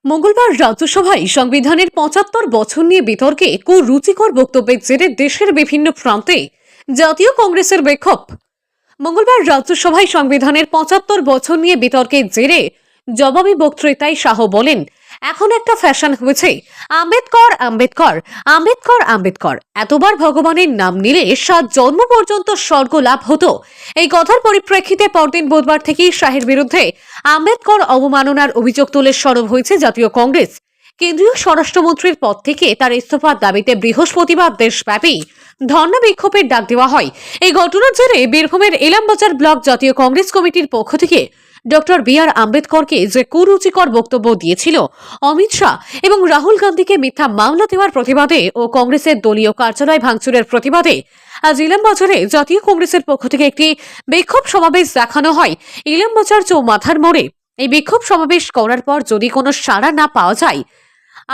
মঙ্গলবার রাজ্যসভায় সংবিধানের ৭৫ বছর নিয়ে বিতর্কে কুরুচিকর বক্তব্যের জেরে দেশের বিভিন্ন প্রান্তে জাতীয় কংগ্রেসের বিক্ষোভ। মঙ্গলবার রাজ্যসভায় সংবিধানের ৭৫ বছর নিয়ে বিতর্কের জেরে জবাবি বক্তৃতায় শাহ বলেন, এখন একটা ফ্যাশন হয়েছে আম্বেদকর আম্বেদকর আম্বেদকর আম্বেদকর। এতবার ভগবানের নাম নিলে ৭ জন্ম পর্যন্ত স্বর্গ লাভ হতো। এই কথার পরিপ্রেক্ষিতে পরদিন বুধবার থেকেই শাহের বিরুদ্ধে আম্বেদকর অবমাননার অভিযোগ তুলে সরব হয়েছে জাতীয় কংগ্রেস। কেন্দ্রীয় স্বরাষ্ট্রমন্ত্রীর পদ থেকে তার ইস্তফার দাবিতে বৃহস্পতিবার দেশব্যাপী ধর্ণা বিক্ষোভের ডাক দেওয়া হয়। এই ঘটনার জেরে বীরভূমের ইলামবাজার ব্লক জাতীয় কংগ্রেস কমিটির পক্ষ থেকে ডক্টর বি.আর. আম্বেদকরকে যে কুরুচিকর বক্তব্য দিয়েছিল অমিত শাহ এবং রাহুল গান্ধীকে মিথ্যা মামলা দেওয়ার প্রতিবাদে ও কংগ্রেসের দলীয় কার্যালয় ভাঙচুরের প্রতিবাদে আজ ইলামবাজারে জাতীয় কংগ্রেসের পক্ষ থেকে একটি বিক্ষোভ সমাবেশ দেখানো হয় ইলামবাজার চৌমাথার মোড়ে। এই বিক্ষোভ সমাবেশ করার পর যদি কোনো সাড়া না পাওয়া যায়,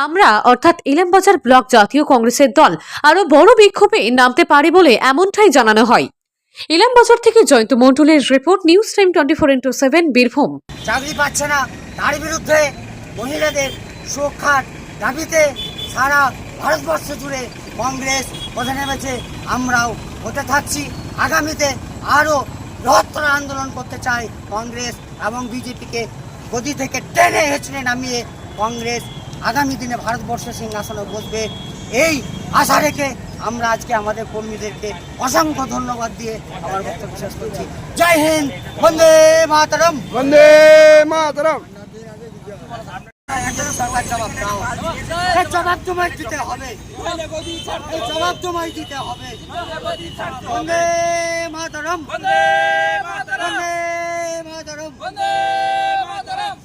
আমরা অর্থাৎ ইলামবাজার ব্লক জাতীয় কংগ্রেসের দল আরো বড় বিক্ষোভে নামতে পারে বলে এমনটাই জানানো হয়। ইলামবাজার থেকে জয়ন্ত মন্ডলের report, news time 24x7 Birbhum. চাকরি পাচ্ছে না, তার বিরুদ্ধে মহিলাদের সুরক্ষার দাবিতে সারা ভারতবর্ষ জুড়ে কংগ্রেস পথে নেমেছে। আমরাও হতে থাকছি। আগামীতে আরও বৃহত্তর আন্দোলন করতে চাই কংগ্রেস এবং বিজেপিকে গদি থেকে টেনে হেঁচড়ে নামিয়ে কংগ্রেস আগামী দিনে ভারতবর্ষের সিংহাসনে বসবে। এই আশা রেখে আমরা আজকে আমাদের কর্মীদেরকে অসংখ্য ধন্যবাদ দিয়ে আমার বক্তব্য শেষ করছি। জয় হিন্দ, বন্দে মাতরম, বন্দে মাতরম। জবাব তোমায় দিতে হবে, জবাব তোমায় দিতে হবে। বন্দে মাতরম, বন্দে মাতরম, বন্দে মাতরম।